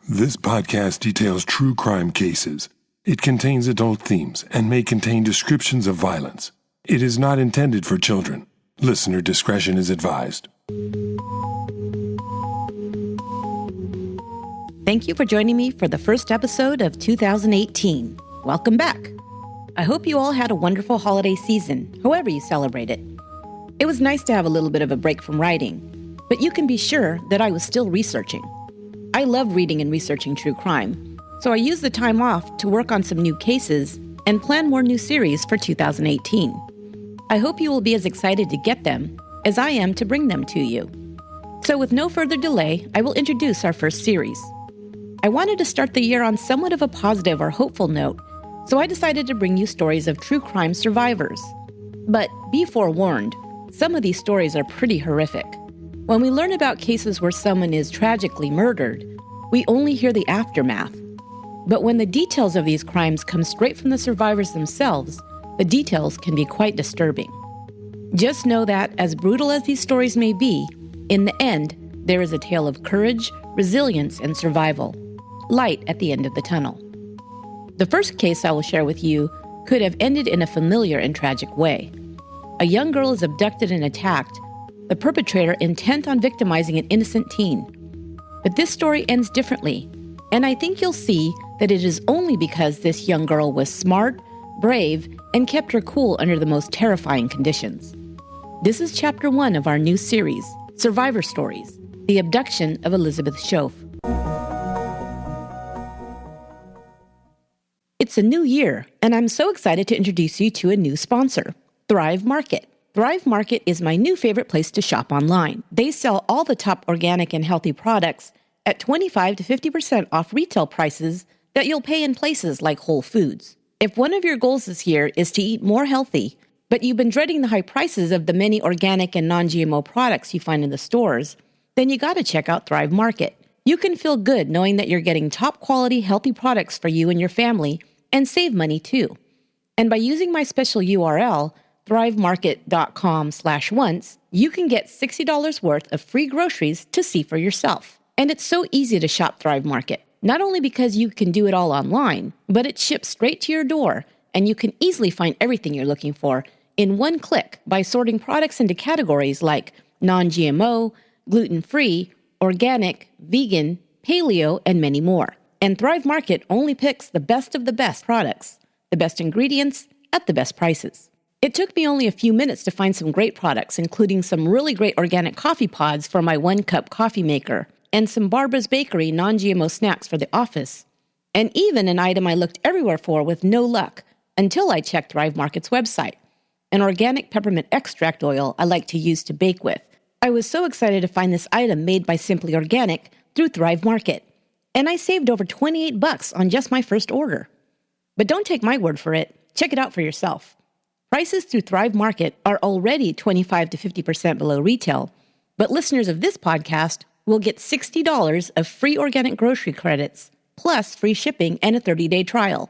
This podcast details true crime cases. It contains adult themes and may contain descriptions of violence. It is not intended for children. Listener discretion is advised. Thank you for joining me for the first episode of 2018. Welcome back. I hope you all had a wonderful holiday season, however you celebrate it. It was nice to have a little bit of a break from writing, but you can be sure that I was still researching. I love reading and researching true crime, so I used the time off to work on some new cases and plan more new series for 2018. I hope you will be as excited to get them as I am to bring them to you. So with no further delay, I will introduce our first series. I wanted to start the year on somewhat of a positive or hopeful note, so I decided to bring you stories of true crime survivors. But be forewarned, some of these stories are pretty horrific. When we learn about cases where someone is tragically murdered, we only hear the aftermath. But when the details of these crimes come straight from the survivors themselves, the details can be quite disturbing. Just know that, as brutal as these stories may be, in the end, there is a tale of courage, resilience, and survival. Light at the end of the tunnel. The first case I will share with you could have ended in a familiar and tragic way. A young girl is abducted and attacked, the perpetrator intent on victimizing an innocent teen. But this story ends differently, and I think you'll see that it is only because this young girl was smart, brave, and kept her cool under the most terrifying conditions. This is Chapter 1 of our new series, Survivor Stories, The Abduction of Elizabeth Shoaf. It's a new year, and I'm so excited to introduce you to a new sponsor, Thrive Market. Thrive Market is my new favorite place to shop online. They sell all the top organic and healthy products at 25 to 50% off retail prices that you'll pay in places like Whole Foods. If one of your goals this year is to eat more healthy, but you've been dreading the high prices of the many organic and non-GMO products you find in the stores, then you gotta check out Thrive Market. You can feel good knowing that you're getting top quality, healthy products for you and your family and save money too. And by using my special URL, thrivemarket.com/once, you can get $60 worth of free groceries to see for yourself. And it's so easy to shop Thrive Market, not only because you can do it all online, but it ships straight to your door, and you can easily find everything you're looking for in one click by sorting products into categories like non-GMO, gluten-free, organic, vegan, paleo, and many more. And Thrive Market only picks the best of the best products, the best ingredients, at the best prices. It took me only a few minutes to find some great products, including some really great organic coffee pods for my 1-cup coffee maker, and some Barbara's Bakery non-GMO snacks for the office, and even an item I looked everywhere for with no luck until I checked Thrive Market's website, an organic peppermint extract oil I like to use to bake with. I was so excited to find this item made by Simply Organic through Thrive Market, and I saved over $28 on just my first order. But don't take my word for it. Check it out for yourself. Prices through Thrive Market are already 25 to 50% below retail, but listeners of this podcast will get $60 of free organic grocery credits, plus free shipping and a 30-day trial.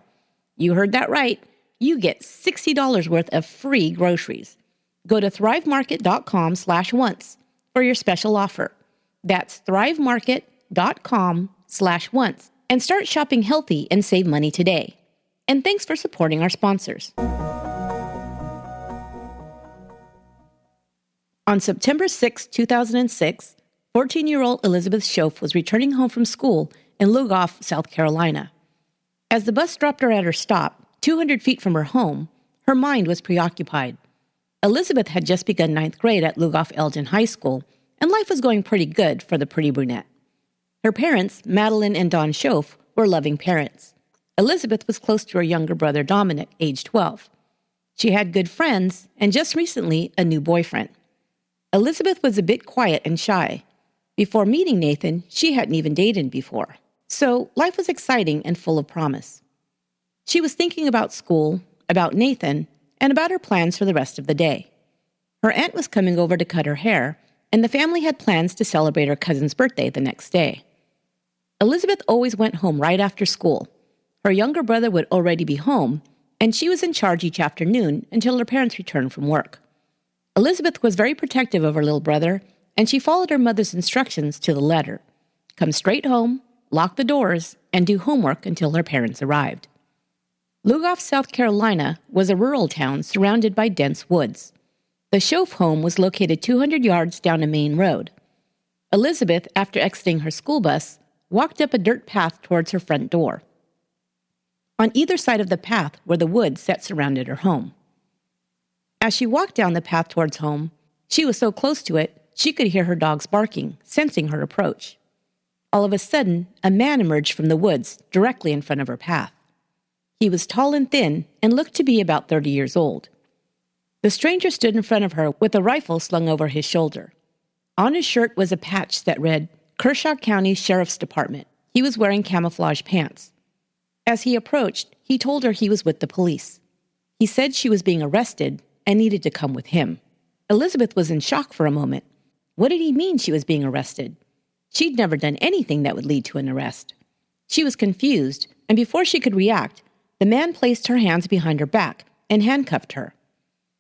You heard that right. You get $60 worth of free groceries. Go to thrivemarket.com/once for your special offer. That's thrivemarket.com/once and start shopping healthy and save money today. And thanks for supporting our sponsors. On September 6, 2006, 14-year-old Elizabeth Shoaf was returning home from school in Lugoff, South Carolina. As the bus dropped her at her stop, 200 feet from her home, her mind was preoccupied. Elizabeth had just begun 9th grade at Lugoff Elgin High School, and life was going pretty good for the pretty brunette. Her parents, Madeline and Don Shoaf, were loving parents. Elizabeth was close to her younger brother Dominic, age 12. She had good friends, and just recently, a new boyfriend. Elizabeth was a bit quiet and shy. Before meeting Nathan, she hadn't even dated before. So life was exciting and full of promise. She was thinking about school, about Nathan, and about her plans for the rest of the day. Her aunt was coming over to cut her hair, and the family had plans to celebrate her cousin's birthday the next day. Elizabeth always went home right after school. Her younger brother would already be home, and she was in charge each afternoon until her parents returned from work. Elizabeth was very protective of her little brother, and she followed her mother's instructions to the letter. Come straight home, lock the doors, and do homework until her parents arrived. Lugoff, South Carolina, was a rural town surrounded by dense woods. The Shoaf home was located 200 yards down a main road. Elizabeth, after exiting her school bus, walked up a dirt path towards her front door. On either side of the path were the woods that surrounded her home. As she walked down the path towards home, she was so close to it, she could hear her dogs barking, sensing her approach. All of a sudden, a man emerged from the woods directly in front of her path. He was tall and thin and looked to be about 30 years old. The stranger stood in front of her with a rifle slung over his shoulder. On his shirt was a patch that read, Kershaw County Sheriff's Department. He was wearing camouflage pants. As he approached, he told her he was with the police. He said she was being arrested and needed to come with him. Elizabeth was in shock for a moment. What did he mean she was being arrested? She'd never done anything that would lead to an arrest. She was confused, and before she could react, the man placed her hands behind her back and handcuffed her.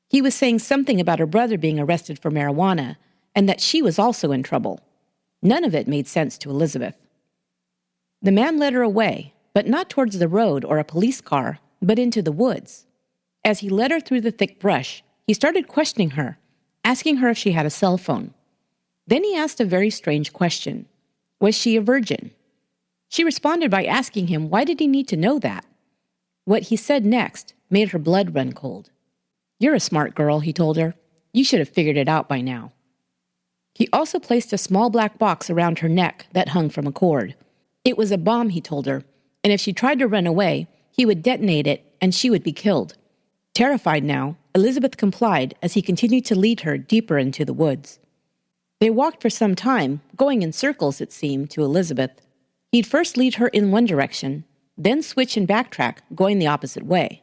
He was saying something about her brother being arrested for marijuana and that she was also in trouble. None of it made sense to Elizabeth. The man led her away, but not towards the road or a police car, but into the woods. As he led her through the thick brush, he started questioning her, asking her if she had a cell phone. Then he asked a very strange question. Was she a virgin? She responded by asking him why did he need to know that? What he said next made her blood run cold. You're a smart girl, he told her. You should have figured it out by now. He also placed a small black box around her neck that hung from a cord. It was a bomb, he told her, and if she tried to run away, he would detonate it and she would be killed. Terrified now, Elizabeth complied as he continued to lead her deeper into the woods. They walked for some time, going in circles, it seemed, to Elizabeth. He'd first lead her in one direction, then switch and backtrack, going the opposite way.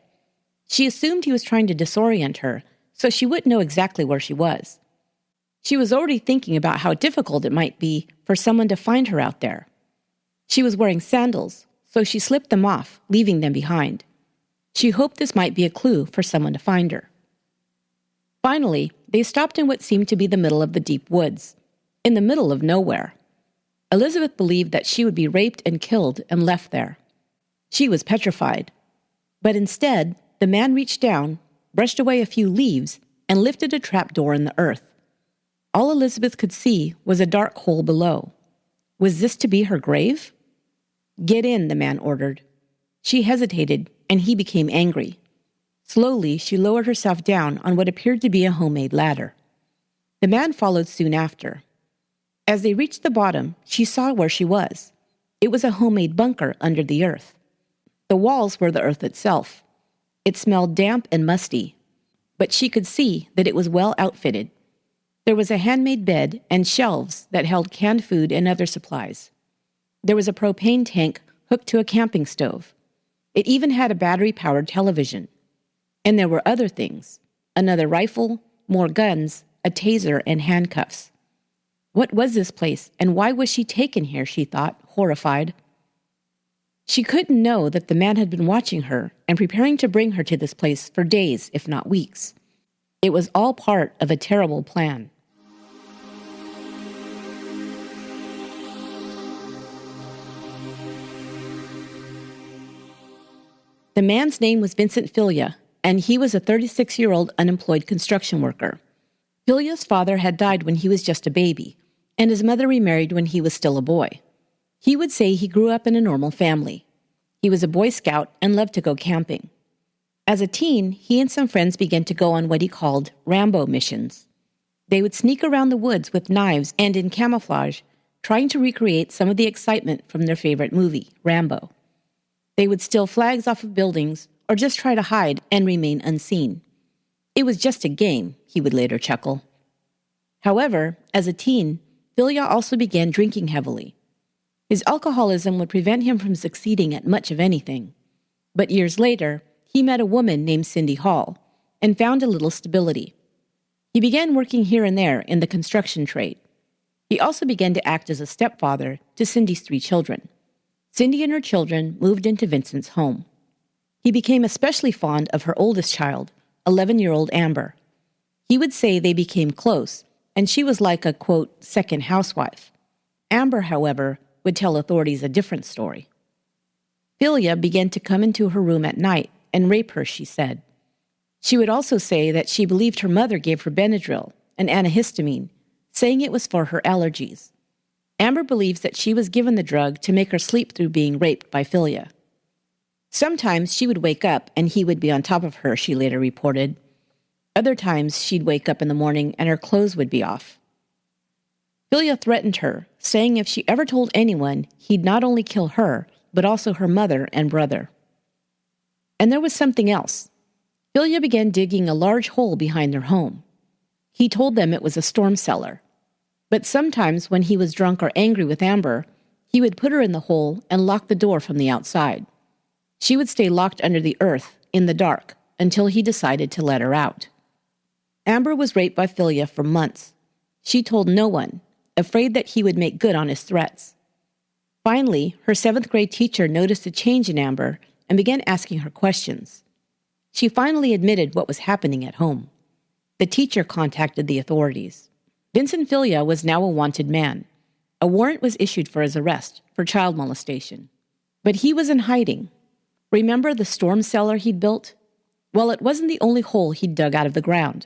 She assumed he was trying to disorient her, so she wouldn't know exactly where she was. She was already thinking about how difficult it might be for someone to find her out there. She was wearing sandals, so she slipped them off, leaving them behind. She hoped this might be a clue for someone to find her. Finally, they stopped in what seemed to be the middle of the deep woods, in the middle of nowhere. Elizabeth believed that she would be raped and killed and left there. She was petrified. But instead, the man reached down, brushed away a few leaves, and lifted a trapdoor in the earth. All Elizabeth could see was a dark hole below. Was this to be her grave? Get in, the man ordered. She hesitated, and he became angry. Slowly, she lowered herself down on what appeared to be a homemade ladder. The man followed soon after. As they reached the bottom, she saw where she was. It was a homemade bunker under the earth. The walls were the earth itself. It smelled damp and musty, but she could see that it was well outfitted. There was a handmade bed and shelves that held canned food and other supplies. There was a propane tank hooked to a camping stove. It even had a battery-powered television. And there were other things, another rifle, more guns, a taser, and handcuffs. What was this place, and why was she taken here, she thought, horrified. She couldn't know that the man had been watching her and preparing to bring her to this place for days, if not weeks. It was all part of a terrible plan. The man's name was Vincent Filia, and he was a 36-year-old unemployed construction worker. Filia's father had died when he was just a baby, and his mother remarried when he was still a boy. He would say he grew up in a normal family. He was a Boy Scout and loved to go camping. As a teen, he and some friends began to go on what he called Rambo missions. They would sneak around the woods with knives and in camouflage, trying to recreate some of the excitement from their favorite movie, Rambo. They would steal flags off of buildings or just try to hide and remain unseen. It was just a game, he would later chuckle. However, as a teen, Filia also began drinking heavily. His alcoholism would prevent him from succeeding at much of anything. But years later, he met a woman named Cindy Hall and found a little stability. He began working here and there in the construction trade. He also began to act as a stepfather to Cindy's 3 children. Cindy and her children moved into Vincent's home. He became especially fond of her oldest child, 11-year-old Amber. He would say they became close, and she was like a, quote, second housewife. Amber, however, would tell authorities a different story. Philia began to come into her room at night and rape her, she said. She would also say that she believed her mother gave her Benadryl, an antihistamine, saying it was for her allergies. Amber believes that she was given the drug to make her sleep through being raped by Philia. Sometimes she would wake up and he would be on top of her, she later reported. Other times she'd wake up in the morning and her clothes would be off. Philia threatened her, saying if she ever told anyone, he'd not only kill her, but also her mother and brother. And there was something else. Philia began digging a large hole behind their home. He told them it was a storm cellar. But sometimes when he was drunk or angry with Amber, he would put her in the hole and lock the door from the outside. She would stay locked under the earth, in the dark, until he decided to let her out. Amber was raped by Philia for months. She told no one, afraid that he would make good on his threats. Finally, her 7th grade teacher noticed a change in Amber and began asking her questions. She finally admitted what was happening at home. The teacher contacted the authorities. Vincent Philia was now a wanted man. A warrant was issued for his arrest for child molestation. But he was in hiding. Remember the storm cellar he'd built? Well, it wasn't the only hole he'd dug out of the ground.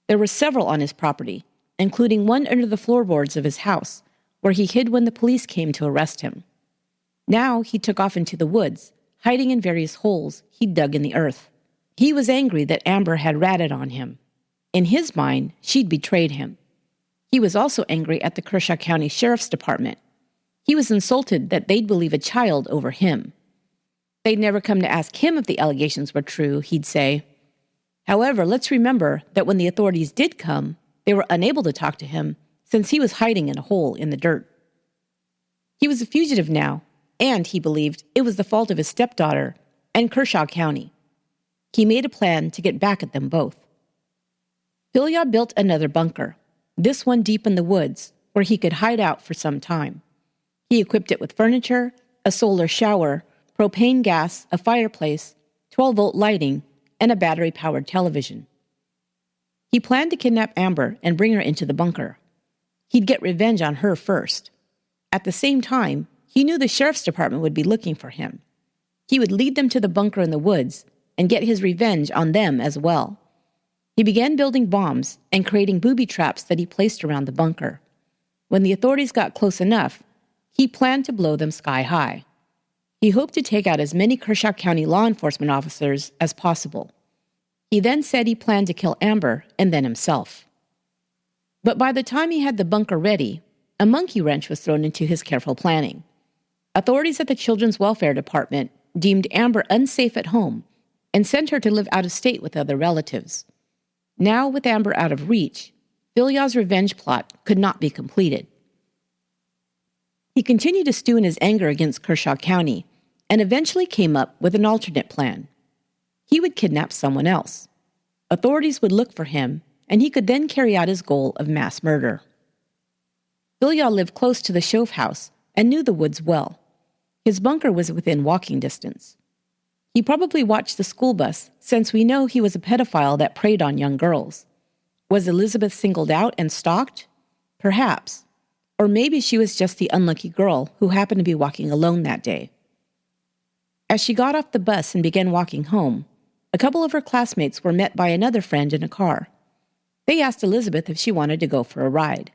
There were several on his property, including one under the floorboards of his house, where he hid when the police came to arrest him. Now he took off into the woods, hiding in various holes he'd dug in the earth. He was angry that Amber had ratted on him. In his mind, she'd betrayed him. He was also angry at the Kershaw County Sheriff's Department. He was insulted that they'd believe a child over him. They'd never come to ask him if the allegations were true, he'd say. However, let's remember that when the authorities did come, they were unable to talk to him since he was hiding in a hole in the dirt. He was a fugitive now, and he believed it was the fault of his stepdaughter and Kershaw County. He made a plan to get back at them both. Philia built another bunker, this one deep in the woods, where he could hide out for some time. He equipped it with furniture, a solar shower, propane gas, a fireplace, 12-volt lighting, and a battery-powered television. He planned to kidnap Amber and bring her into the bunker. He'd get revenge on her first. At the same time, he knew the sheriff's department would be looking for him. He would lead them to the bunker in the woods and get his revenge on them as well. He began building bombs and creating booby traps that he placed around the bunker. When the authorities got close enough, he planned to blow them sky high. He hoped to take out as many Kershaw County law enforcement officers as possible. He then said he planned to kill Amber and then himself. But by the time he had the bunker ready, a monkey wrench was thrown into his careful planning. Authorities at the Children's Welfare Department deemed Amber unsafe at home and sent her to live out of state with other relatives. Now, with Amber out of reach, Philia's revenge plot could not be completed. He continued to stew in his anger against Kershaw County and eventually came up with an alternate plan. He would kidnap someone else. Authorities would look for him, and he could then carry out his goal of mass murder. Philia lived close to the Shoaf house and knew the woods well. His bunker was within walking distance. He probably watched the school bus, since we know he was a pedophile that preyed on young girls. Was Elizabeth singled out and stalked? Perhaps. Or maybe she was just the unlucky girl who happened to be walking alone that day. As she got off the bus and began walking home, a couple of her classmates were met by another friend in a car. They asked Elizabeth if she wanted to go for a ride.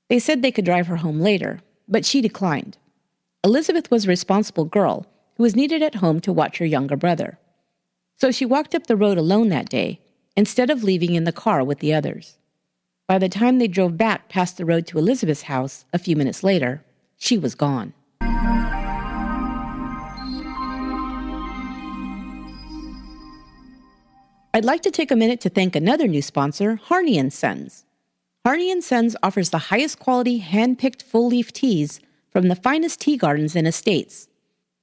They said they could drive her home later, but she declined. Elizabeth was a responsible girl who was needed at home to watch her younger brother. So she walked up the road alone that day, instead of leaving in the car with the others. By the time they drove back past the road to Elizabeth's house a few minutes later, she was gone. I'd like to take a minute to thank another new sponsor, Harney & Sons. Harney & Sons offers the highest quality hand-picked full-leaf teas from the finest tea gardens and estates.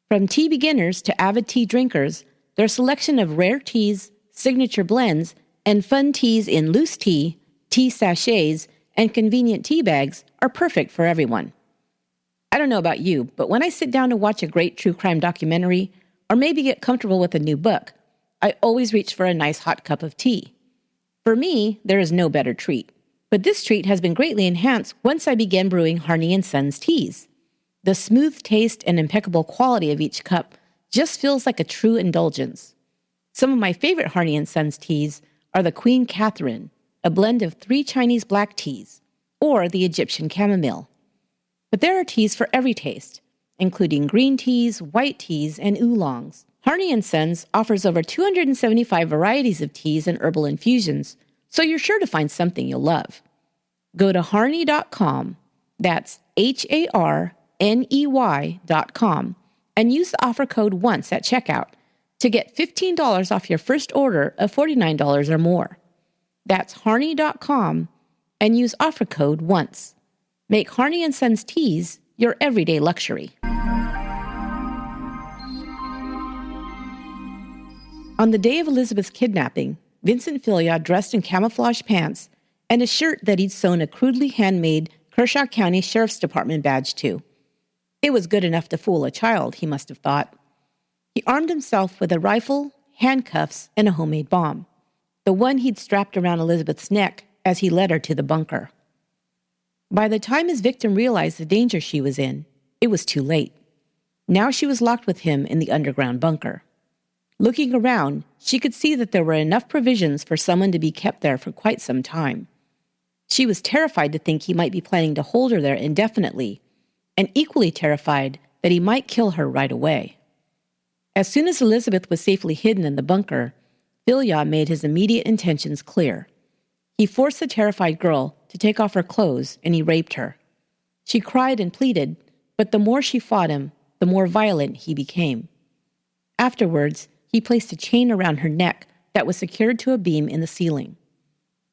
From tea beginners to avid tea drinkers, their selection of rare teas, signature blends, and fun teas in loose tea, tea sachets, and convenient tea bags are perfect for everyone. I don't know about you, but when I sit down to watch a great true crime documentary, or maybe get comfortable with a new book, I always reach for a nice hot cup of tea. For me, there is no better treat. But this treat has been greatly enhanced once I began brewing Harney & Sons teas. The smooth taste and impeccable quality of each cup just feels like a true indulgence. Some of my favorite Harney & Sons teas are the Queen Catherine, a blend of 3 Chinese black teas, or the Egyptian chamomile. But there are teas for every taste, including green teas, white teas, and oolongs. Harney & Sons offers over 275 varieties of teas and herbal infusions, so you're sure to find something you'll love. Go to harney.com, that's HARNEY.com, and use the offer code ONCE at checkout to get $15 off your first order of $49 or more. That's harney.com and use offer code ONCE. Make Harney & Sons teas your everyday luxury. On the day of Elizabeth's kidnapping, Vincent Filia dressed in camouflage pants and a shirt that he'd sewn a crudely handmade Kershaw County Sheriff's Department badge to. It was good enough to fool a child, he must have thought. He armed himself with a rifle, handcuffs, and a homemade bomb, the one he'd strapped around Elizabeth's neck as he led her to the bunker. By the time his victim realized the danger she was in, it was too late. Now she was locked with him in the underground bunker. Looking around, she could see that there were enough provisions for someone to be kept there for quite some time. She was terrified to think he might be planning to hold her there indefinitely, and equally terrified that he might kill her right away. As soon as Elizabeth was safely hidden in the bunker, Filia made his immediate intentions clear. He forced the terrified girl to take off her clothes, and he raped her. She cried and pleaded, but the more she fought him, the more violent he became. Afterwards, he placed a chain around her neck that was secured to a beam in the ceiling.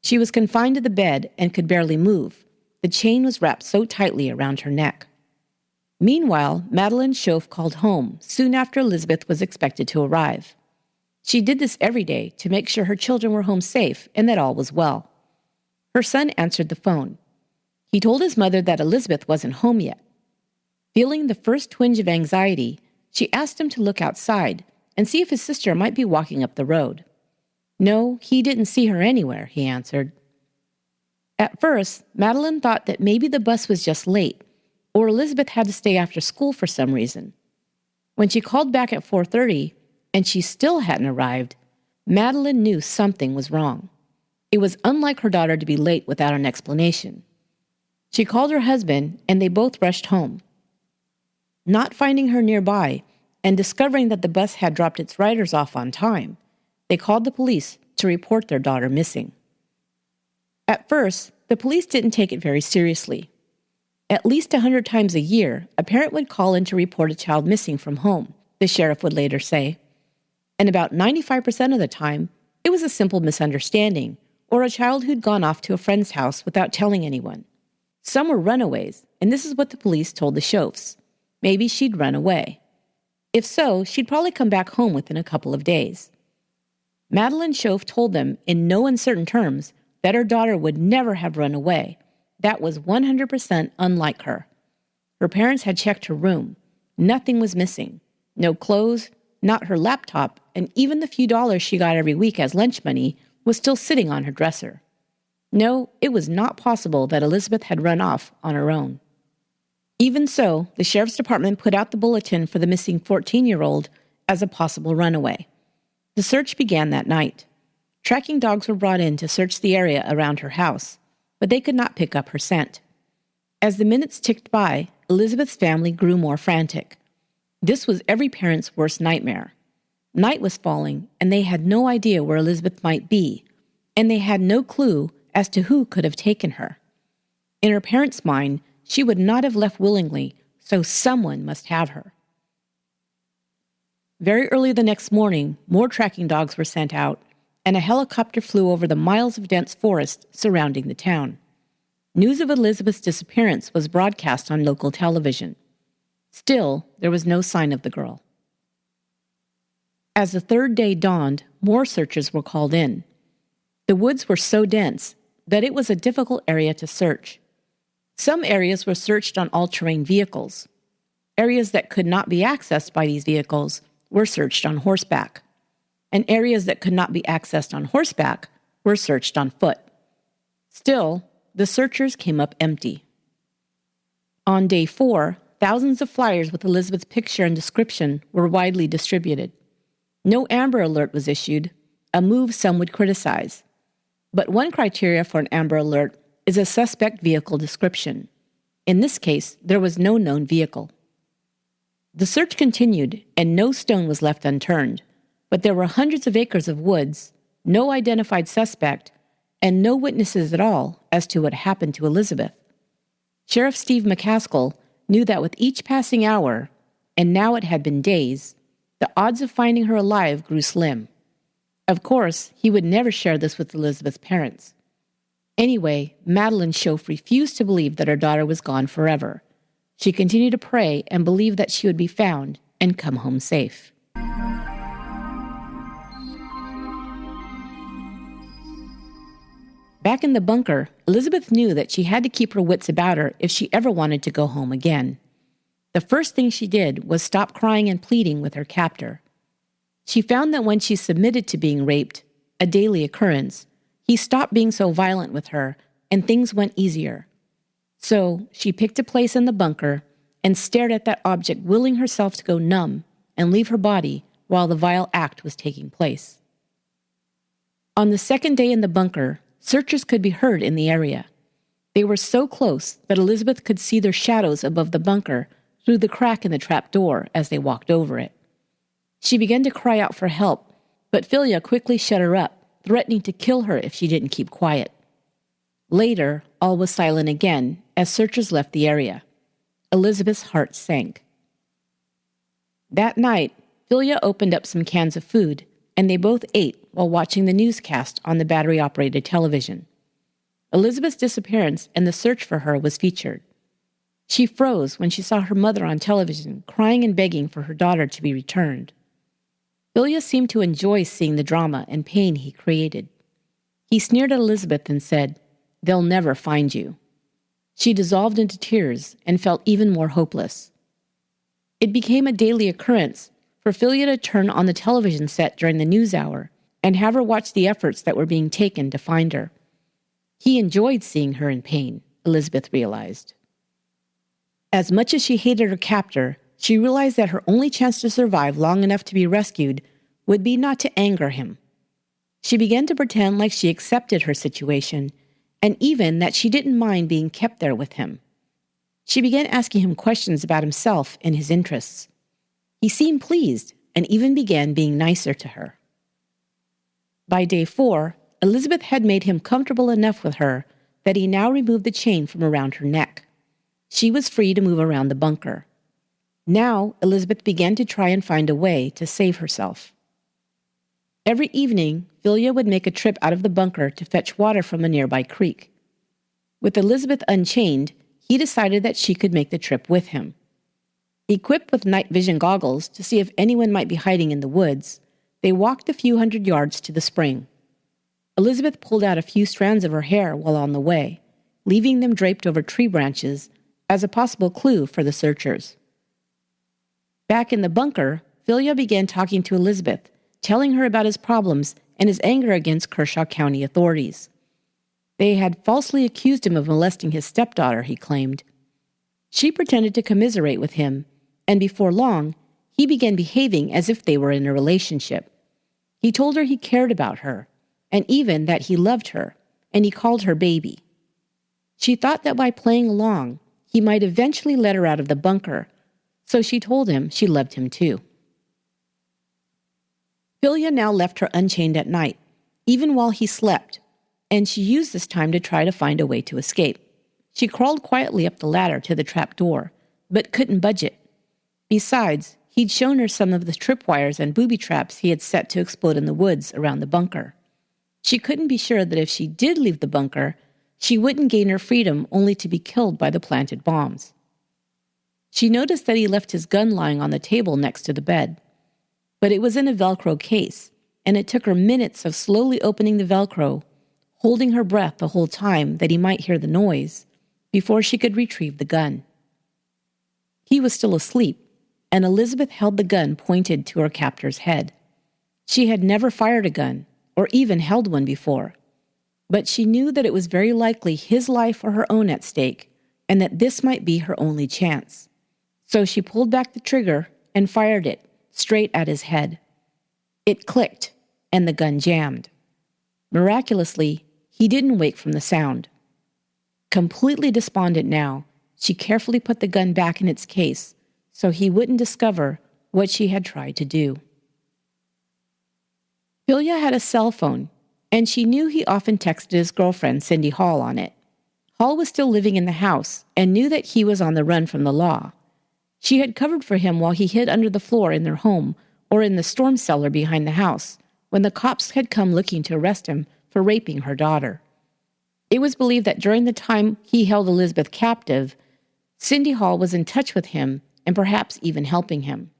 She was confined to the bed and could barely move. The chain was wrapped so tightly around her neck. Meanwhile, Madeline Shoaf called home soon after Elizabeth was expected to arrive. She did this every day to make sure her children were home safe and that all was well. Her son answered the phone. He told his mother that Elizabeth wasn't home yet. Feeling the first twinge of anxiety, she asked him to look outside and see if his sister might be walking up the road. No, he didn't see her anywhere, he answered. At first, Madeline thought that maybe the bus was just late, or Elizabeth had to stay after school for some reason. When she called back at 4:30, and she still hadn't arrived, Madeline knew something was wrong. It was unlike her daughter to be late without an explanation. She called her husband, and they both rushed home. Not finding her nearby, and discovering that the bus had dropped its riders off on time, they called the police to report their daughter missing. At first, the police didn't take it very seriously. At least 100 times a year, a parent would call in to report a child missing from home, the sheriff would later say. And about 95% of the time, it was a simple misunderstanding, or a child who'd gone off to a friend's house without telling anyone. Some were runaways, and this is what the police told the Shoafs. Maybe she'd run away. If so, she'd probably come back home within a couple of days. Madeline Shoaf told them in no uncertain terms that her daughter would never have run away. That was 100% unlike her. Her parents had checked her room. Nothing was missing. No clothes, not her laptop, and even the few dollars she got every week as lunch money was still sitting on her dresser. No, it was not possible that Elizabeth had run off on her own. Even so, the sheriff's department put out the bulletin for the missing 14-year-old as a possible runaway. The search began that night. Tracking dogs were brought in to search the area around her house, but they could not pick up her scent. As the minutes ticked by, Elizabeth's family grew more frantic. This was every parent's worst nightmare. Night was falling, and they had no idea where Elizabeth might be, and they had no clue as to who could have taken her. In her parents' mind, she would not have left willingly, so someone must have her. Very early the next morning, more tracking dogs were sent out, and a helicopter flew over the miles of dense forest surrounding the town. News of Elizabeth's disappearance was broadcast on local television. Still, there was no sign of the girl. As the third day dawned, more searchers were called in. The woods were so dense that it was a difficult area to search. Some areas were searched on all-terrain vehicles. Areas that could not be accessed by these vehicles were searched on horseback. And areas that could not be accessed on horseback were searched on foot. Still, the searchers came up empty. On day 4, thousands of flyers with Elizabeth's picture and description were widely distributed. No Amber Alert was issued, a move some would criticize. But one criteria for an Amber Alert is a suspect vehicle description. In this case, there was no known vehicle. The search continued, and no stone was left unturned, but there were hundreds of acres of woods, no identified suspect, and no witnesses at all as to what happened to Elizabeth. Sheriff Steve McCaskill knew that with each passing hour, and now it had been days, the odds of finding her alive grew slim. Of course, he would never share this with Elizabeth's parents. Anyway, Madeline Shoaf refused to believe that her daughter was gone forever. She continued to pray and believe that she would be found and come home safe. Back in the bunker, Elizabeth knew that she had to keep her wits about her if she ever wanted to go home again. The first thing she did was stop crying and pleading with her captor. She found that when she submitted to being raped, a daily occurrence, he stopped being so violent with her and things went easier. So she picked a place in the bunker and stared at that object, willing herself to go numb and leave her body while the vile act was taking place. On the second day in the bunker, searchers could be heard in the area. They were so close that Elizabeth could see their shadows above the bunker through the crack in the trap door as they walked over it. She began to cry out for help, but Philia quickly shut her up, threatening to kill her if she didn't keep quiet. Later, all was silent again as searchers left the area. Elizabeth's heart sank. That night, Philia opened up some cans of food, and they both ate while watching the newscast on the battery-operated television. Elizabeth's disappearance and the search for her was featured. She froze when she saw her mother on television crying and begging for her daughter to be returned. Philia seemed to enjoy seeing the drama and pain he created. He sneered at Elizabeth and said, "They'll never find you." She dissolved into tears and felt even more hopeless. It became a daily occurrence for Philia to turn on the television set during the news hour and have her watch the efforts that were being taken to find her. He enjoyed seeing her in pain, Elizabeth realized. As much as she hated her captor, she realized that her only chance to survive long enough to be rescued would be not to anger him. She began to pretend like she accepted her situation, and even that she didn't mind being kept there with him. She began asking him questions about himself and his interests. He seemed pleased and even began being nicer to her. By day 4, Elizabeth had made him comfortable enough with her that he now removed the chain from around her neck. She was free to move around the bunker. Now, Elizabeth began to try and find a way to save herself. Every evening, Philia would make a trip out of the bunker to fetch water from a nearby creek. With Elizabeth unchained, he decided that she could make the trip with him. Equipped with night vision goggles to see if anyone might be hiding in the woods, they walked a few hundred yards to the spring. Elizabeth pulled out a few strands of her hair while on the way, leaving them draped over tree branches as a possible clue for the searchers. Back in the bunker, Philia began talking to Elizabeth, telling her about his problems and his anger against Kershaw County authorities. They had falsely accused him of molesting his stepdaughter, he claimed. She pretended to commiserate with him, and before long, he began behaving as if they were in a relationship. He told her he cared about her, and even that he loved her, and he called her baby. She thought that by playing along, he might eventually let her out of the bunker, so she told him she loved him too. Philia now left her unchained at night, even while he slept, and she used this time to try to find a way to escape. She crawled quietly up the ladder to the trap door, but couldn't budge it. Besides, he'd shown her some of the tripwires and booby traps he had set to explode in the woods around the bunker. She couldn't be sure that if she did leave the bunker, she wouldn't gain her freedom only to be killed by the planted bombs. She noticed that he left his gun lying on the table next to the bed. But it was in a Velcro case, and it took her minutes of slowly opening the Velcro, holding her breath the whole time that he might hear the noise, before she could retrieve the gun. He was still asleep, and Elizabeth held the gun pointed to her captor's head. She had never fired a gun, or even held one before, but she knew that it was very likely his life or her own at stake, and that this might be her only chance. So she pulled back the trigger and fired it straight at his head. It clicked, and the gun jammed. Miraculously, he didn't wake from the sound. Completely despondent now, she carefully put the gun back in its case so he wouldn't discover what she had tried to do. Filia had a cell phone, and she knew he often texted his girlfriend, Cindy Hall, on it. Hall was still living in the house and knew that he was on the run from the law. She had covered for him while he hid under the floor in their home or in the storm cellar behind the house when the cops had come looking to arrest him for raping her daughter. It was believed that during the time he held Elizabeth captive, Cindy Hall was in touch with him and perhaps even helping him.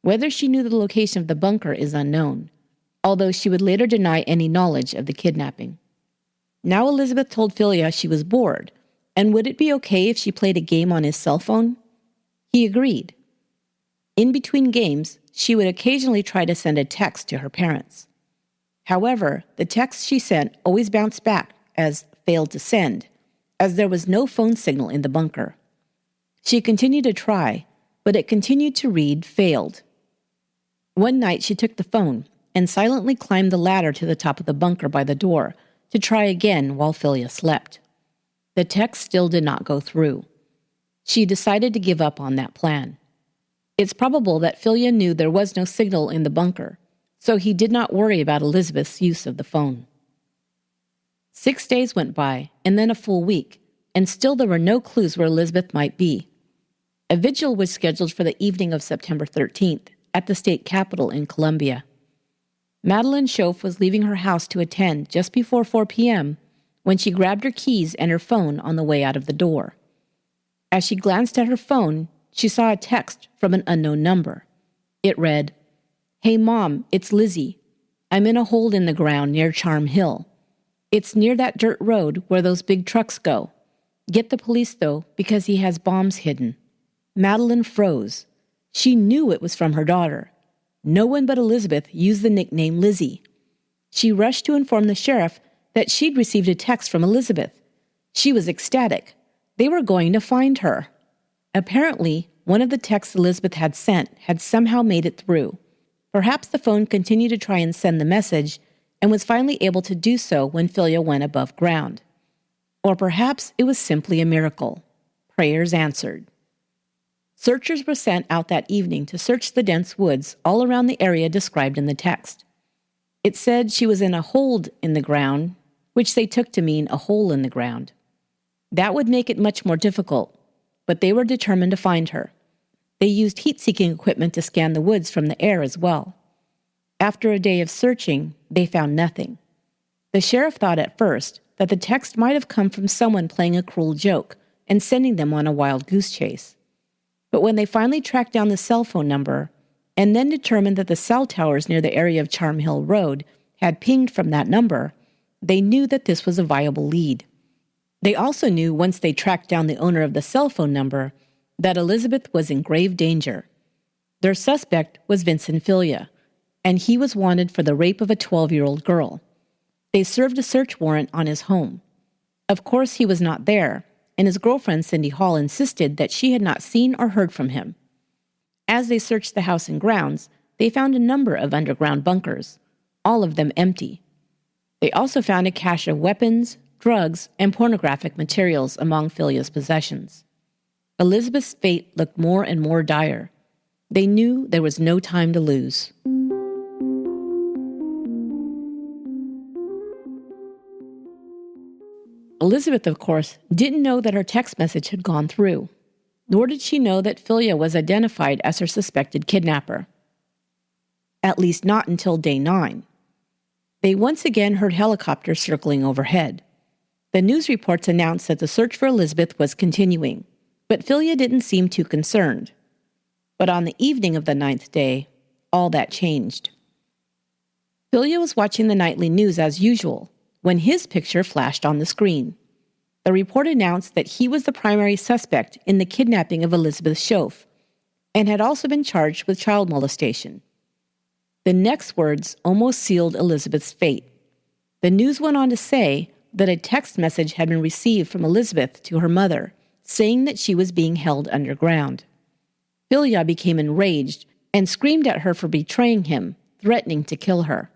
Whether she knew the location of the bunker is unknown, although she would later deny any knowledge of the kidnapping. Now Elizabeth told Filia she was bored, and would it be okay if she played a game on his cell phone? He agreed. In between games, she would occasionally try to send a text to her parents. However, the texts she sent always bounced back as failed to send, as there was no phone signal in the bunker. She continued to try, but it continued to read failed. One night she took the phone and silently climbed the ladder to the top of the bunker by the door to try again while Filia slept. The text still did not go through. She decided to give up on that plan. It's probable that Filia knew there was no signal in the bunker, so he did not worry about Elizabeth's use of the phone. 6 days went by, and then a full week, and still there were no clues where Elizabeth might be. A vigil was scheduled for the evening of September 13th at the state capitol in Columbia. Madeline Shoaf was leaving her house to attend just before 4 p.m. when she grabbed her keys and her phone on the way out of the door. As she glanced at her phone, she saw a text from an unknown number. It read, "Hey Mom, it's Lizzie. I'm in a hole in the ground near Charm Hill. It's near that dirt road where those big trucks go. Get the police, though, because he has bombs hidden." Madeline froze. She knew it was from her daughter. No one but Elizabeth used the nickname Lizzie. She rushed to inform the sheriff that she'd received a text from Elizabeth. She was ecstatic. They were going to find her. Apparently, one of the texts Elizabeth had sent had somehow made it through. Perhaps the phone continued to try and send the message and was finally able to do so when Filia went above ground. Or perhaps it was simply a miracle. Prayers answered. Searchers were sent out that evening to search the dense woods all around the area described in the text. It said she was in a hold in the ground, which they took to mean a hole in the ground. That would make it much more difficult, but they were determined to find her. They used heat-seeking equipment to scan the woods from the air as well. After a day of searching, they found nothing. The sheriff thought at first that the text might have come from someone playing a cruel joke and sending them on a wild goose chase. But when they finally tracked down the cell phone number and then determined that the cell towers near the area of Charm Hill Road had pinged from that number, they knew that this was a viable lead. They also knew once they tracked down the owner of the cell phone number that Elizabeth was in grave danger. Their suspect was Vincent Filia, and he was wanted for the rape of a 12-year-old girl. They served a search warrant on his home. Of course, he was not there, and his girlfriend Cindy Hall insisted that she had not seen or heard from him. As they searched the house and grounds, they found a number of underground bunkers, all of them empty. They also found a cache of weapons, drugs, and pornographic materials among Filia's possessions. Elizabeth's fate looked more and more dire. They knew there was no time to lose. Elizabeth, of course, didn't know that her text message had gone through, nor did she know that Filia was identified as her suspected kidnapper. At least not until day 9. They once again heard helicopters circling overhead. The news reports announced that the search for Elizabeth was continuing, but Filia didn't seem too concerned. But on the evening of the 9th day, all that changed. Filia was watching the nightly news as usual when his picture flashed on the screen. The report announced that he was the primary suspect in the kidnapping of Elizabeth Shoaf and had also been charged with child molestation. The next words almost sealed Elizabeth's fate. The news went on to say that a text message had been received from Elizabeth to her mother, saying that she was being held underground. Filia became enraged and screamed at her for betraying him, threatening to kill her.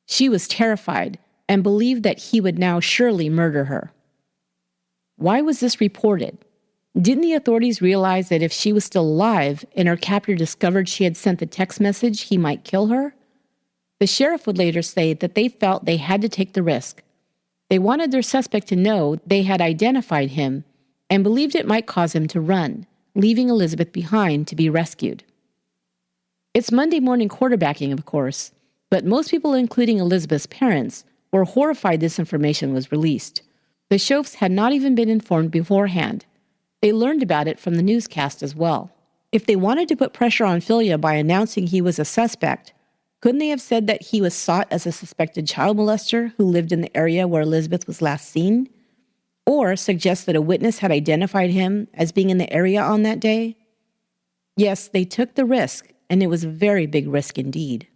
She was terrified and believed that he would now surely murder her. Why was this reported? Didn't the authorities realize that if she was still alive and her captor discovered she had sent the text message, he might kill her? The sheriff would later say that they felt they had to take the risk. They wanted their suspect to know they had identified him and believed it might cause him to run, leaving Elizabeth behind to be rescued. It's Monday morning quarterbacking, of course, but most people, including Elizabeth's parents, were horrified this information was released. The Shoafs had not even been informed beforehand. They learned about it from the newscast as well. If they wanted to put pressure on Filia by announcing he was a suspect, couldn't they have said that he was sought as a suspected child molester who lived in the area where Elizabeth was last seen? Or suggest that a witness had identified him as being in the area on that day? Yes, they took the risk, and it was a very big risk indeed.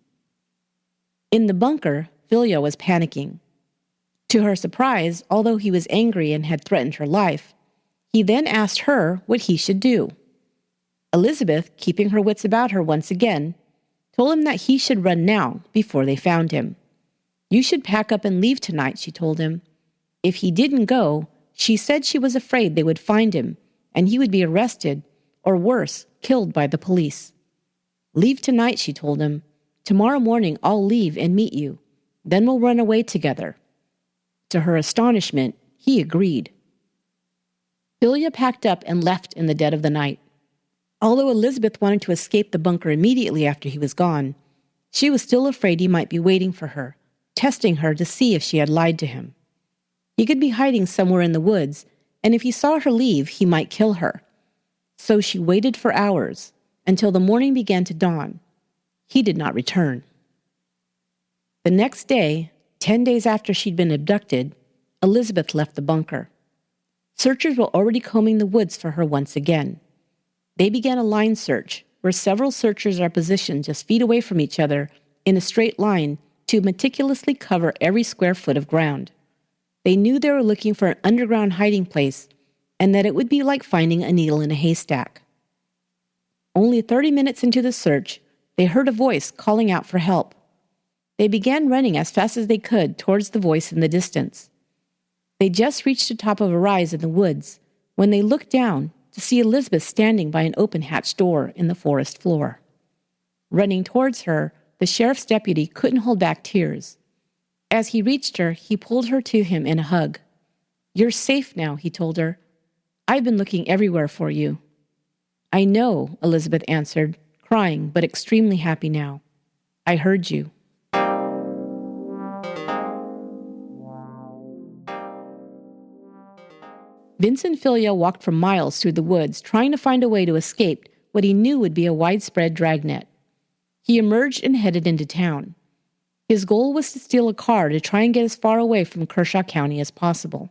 In the bunker, Filia was panicking. To her surprise, although he was angry and had threatened her life, he then asked her what he should do. Elizabeth, keeping her wits about her once again, told him that he should run now before they found him. You should pack up and leave tonight, she told him. If he didn't go, she said she was afraid they would find him and he would be arrested, or worse, killed by the police. Leave tonight, she told him. Tomorrow morning I'll leave and meet you. Then we'll run away together. To her astonishment, he agreed. Filia packed up and left in the dead of the night. Although Elizabeth wanted to escape the bunker immediately after he was gone, she was still afraid he might be waiting for her, testing her to see if she had lied to him. He could be hiding somewhere in the woods, and if he saw her leave, he might kill her. So she waited for hours, until the morning began to dawn. He did not return. The next day, 10 days after she'd been abducted, Elizabeth left the bunker. Searchers were already combing the woods for her once again. They began a line search, where several searchers are positioned just feet away from each other in a straight line to meticulously cover every square foot of ground. They knew they were looking for an underground hiding place and that it would be like finding a needle in a haystack. Only 30 minutes into the search, they heard a voice calling out for help. They began running as fast as they could towards the voice in the distance. They just reached the top of a rise in the woods when they looked down to see Elizabeth standing by an open hatch door in the forest floor. Running towards her, the sheriff's deputy couldn't hold back tears. As he reached her, he pulled her to him in a hug. "You're safe now," he told her. "I've been looking everywhere for you." "I know," Elizabeth answered, crying but extremely happy now. "I heard you." Vincent Filia walked for miles through the woods, trying to find a way to escape what he knew would be a widespread dragnet. He emerged and headed into town. His goal was to steal a car to try and get as far away from Kershaw County as possible.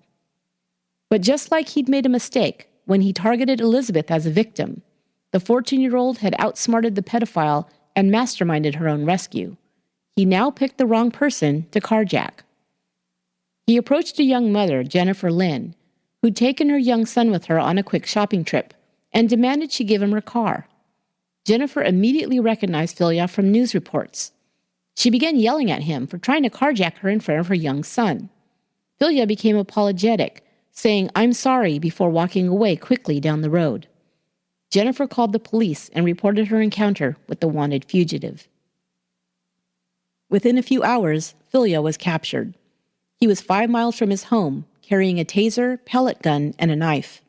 But just like he'd made a mistake when he targeted Elizabeth as a victim, the 14-year-old had outsmarted the pedophile and masterminded her own rescue. He now picked the wrong person to carjack. He approached a young mother, Jennifer Lynn, who'd taken her young son with her on a quick shopping trip, and demanded she give him her car. Jennifer immediately recognized Filia from news reports. She began yelling at him for trying to carjack her in front of her young son. Filia became apologetic, saying, "I'm sorry," before walking away quickly down the road. Jennifer called the police and reported her encounter with the wanted fugitive. Within a few hours, Filia was captured. He was 5 miles from his home, carrying a taser, pellet gun, and a knife.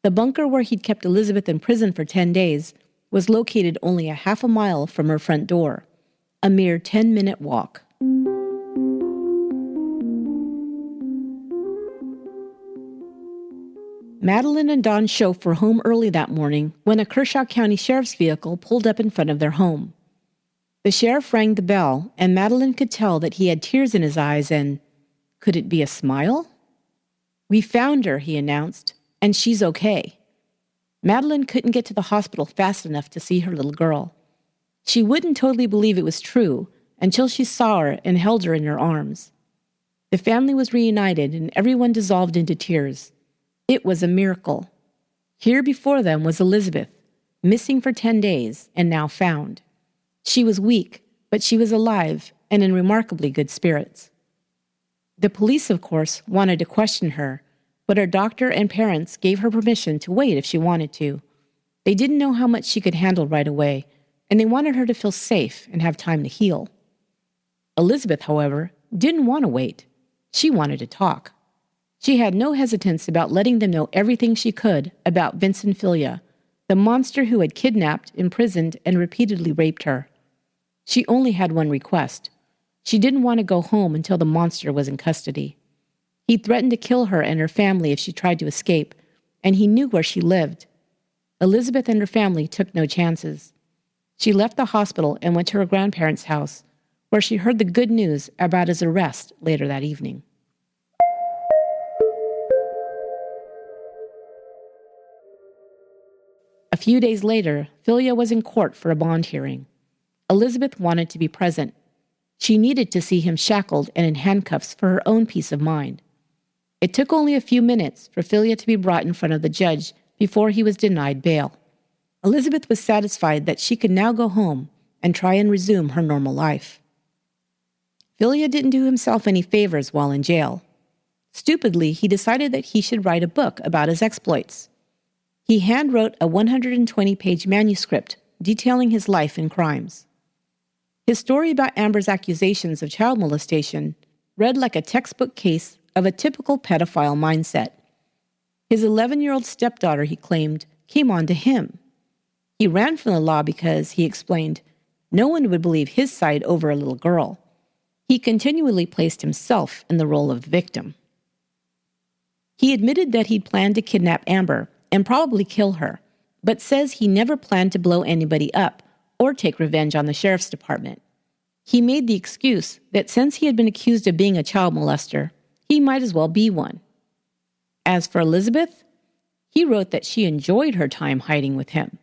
The bunker where he'd kept Elizabeth in prison for 10 days was located only a half a mile from her front door, a mere 10-minute walk. Madeline and Don Shoaf were home early that morning when a Kershaw County Sheriff's vehicle pulled up in front of their home. The sheriff rang the bell, and Madeline could tell that he had tears in his eyes and, could it be a smile? "We found her," he announced, "and she's okay." Madeline couldn't get to the hospital fast enough to see her little girl. She wouldn't totally believe it was true until she saw her and held her in her arms. The family was reunited and everyone dissolved into tears. It was a miracle. Here before them was Elizabeth, missing for 10 days, and now found. She was weak, but she was alive and in remarkably good spirits. The police, of course, wanted to question her, but her doctor and parents gave her permission to wait if she wanted to. They didn't know how much she could handle right away, and they wanted her to feel safe and have time to heal. Elizabeth, however, didn't want to wait. She wanted to talk. She had no hesitance about letting them know everything she could about Vincent Filia, the monster who had kidnapped, imprisoned, and repeatedly raped her. She only had one request. She didn't want to go home until the monster was in custody. He threatened to kill her and her family if she tried to escape, and he knew where she lived. Elizabeth and her family took no chances. She left the hospital and went to her grandparents' house, where she heard the good news about his arrest later that evening. A few days later, Filia was in court for a bond hearing. Elizabeth wanted to be present. She needed to see him shackled and in handcuffs for her own peace of mind. It took only a few minutes for Filia to be brought in front of the judge before he was denied bail. Elizabeth was satisfied that she could now go home and try and resume her normal life. Filia didn't do himself any favors while in jail. Stupidly, he decided that he should write a book about his exploits. He handwrote a 120-page manuscript detailing his life and crimes. His story about Amber's accusations of child molestation read like a textbook case of a typical pedophile mindset. His 11-year-old stepdaughter, he claimed, came on to him. He ran from the law because, he explained, no one would believe his side over a little girl. He continually placed himself in the role of the victim. He admitted that he'd planned to kidnap Amber and probably kill her, but says he never planned to blow anybody up or take revenge on the sheriff's department. He made the excuse that since he had been accused of being a child molester, he might as well be one. As for Elizabeth, he wrote that she enjoyed her time hiding with him.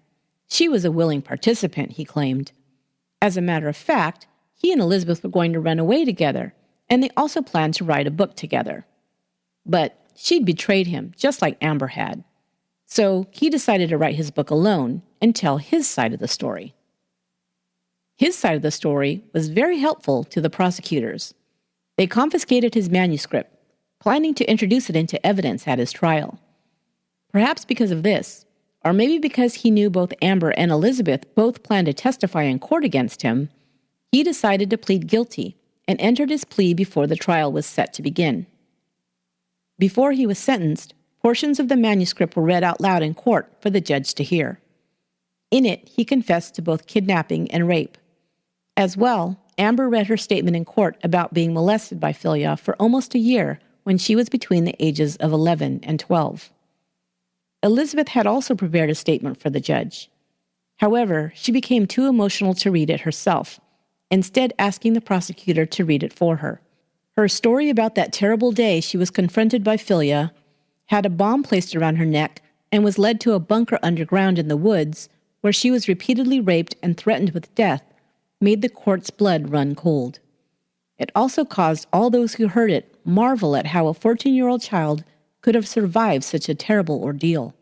She was a willing participant, he claimed. As a matter of fact, he and Elizabeth were going to run away together, and they also planned to write a book together. But she'd betrayed him, just like Amber had. So he decided to write his book alone and tell his side of the story. His side of the story was very helpful to the prosecutors. They confiscated his manuscript, planning to introduce it into evidence at his trial. Perhaps because of this, or maybe because he knew both Amber and Elizabeth both planned to testify in court against him, he decided to plead guilty and entered his plea before the trial was set to begin. Before he was sentenced, portions of the manuscript were read out loud in court for the judge to hear. In it, he confessed to both kidnapping and rape. As well, Amber read her statement in court about being molested by Filia for almost a year when she was between the ages of 11 and 12. Elizabeth had also prepared a statement for the judge. However, she became too emotional to read it herself, instead asking the prosecutor to read it for her. Her story about that terrible day she was confronted by Filia, had a bomb placed around her neck, and was led to a bunker underground in the woods where she was repeatedly raped and threatened with death, made the court's blood run cold. It also caused all those who heard it marvel at how a 14-year-old child could have survived such a terrible ordeal.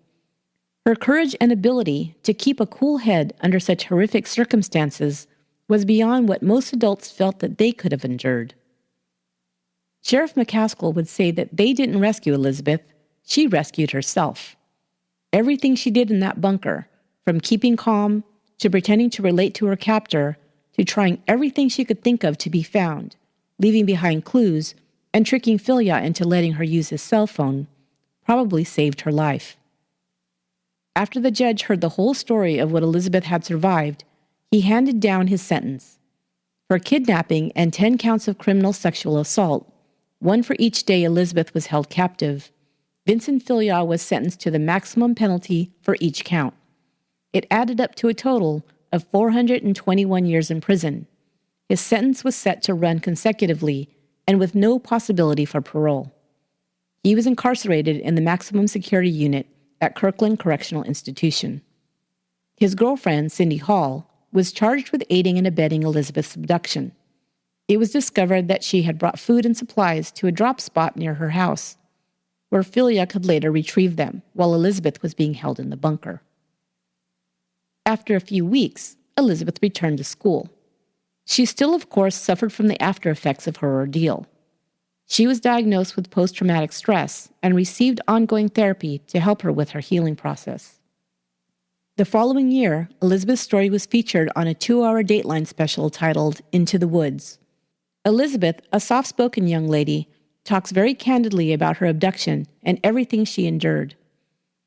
Her courage and ability to keep a cool head under such horrific circumstances was beyond what most adults felt that they could have endured. Sheriff McCaskill would say that they didn't rescue Elizabeth, she rescued herself. Everything she did in that bunker, from keeping calm, to pretending to relate to her captor, to trying everything she could think of to be found, leaving behind clues, and tricking Filia into letting her use his cell phone, probably saved her life. After the judge heard the whole story of what Elizabeth had survived, he handed down his sentence. For kidnapping and 10 counts of criminal sexual assault, one for each day Elizabeth was held captive, Vincent Filia was sentenced to the maximum penalty for each count. It added up to a total of 421 years in prison. His sentence was set to run consecutively and with no possibility for parole. He was incarcerated in the maximum security unit at Kirkland Correctional Institution. His girlfriend, Cindy Hall, was charged with aiding and abetting Elizabeth's abduction. It was discovered that she had brought food and supplies to a drop spot near her house, where Filia could later retrieve them while Elizabeth was being held in the bunker. After a few weeks, Elizabeth returned to school. She still, of course, suffered from the after effects of her ordeal. She was diagnosed with post-traumatic stress and received ongoing therapy to help her with her healing process. The following year, Elizabeth's story was featured on a 2-hour Dateline special titled Into the Woods. Elizabeth, a soft-spoken young lady, talks very candidly about her abduction and everything she endured.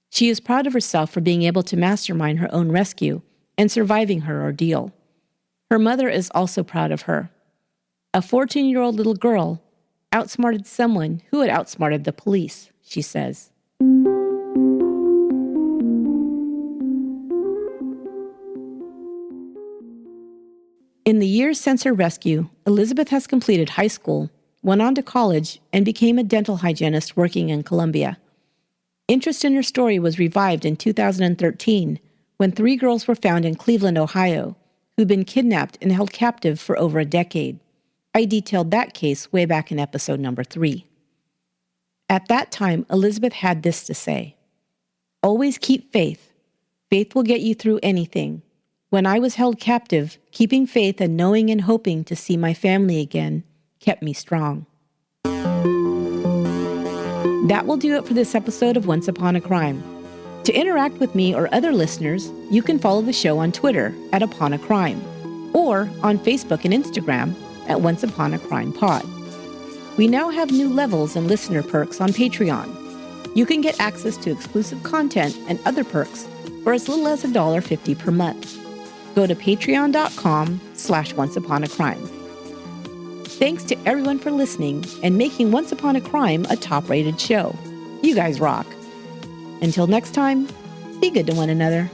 She is proud of herself for being able to mastermind her own rescue and surviving her ordeal. Her mother is also proud of her. A 14-year-old little girl outsmarted someone who had outsmarted the police, she says. In the years since her rescue, Elizabeth has completed high school, went on to college, and became a dental hygienist working in Colombia. Interest in her story was revived in 2013 when 3 girls were found in Cleveland, Ohio, who'd been kidnapped and held captive for over a decade. I detailed that case way back in episode number 3. At that time, Elizabeth had this to say: "Always keep faith. Faith will get you through anything. When I was held captive, keeping faith and knowing and hoping to see my family again kept me strong." That will do it for this episode of Once Upon a Crime. To interact with me or other listeners, you can follow the show on Twitter at Upon a Crime, or on Facebook and Instagram at Once Upon a Crime Pod. We now have new levels and listener perks on Patreon. You can get access to exclusive content and other perks for as little as $1.50 per month. Go to patreon.com/onceuponacrime. Thanks to everyone for listening and making Once Upon a Crime a top-rated show. You guys rock. Until next time, be good to one another.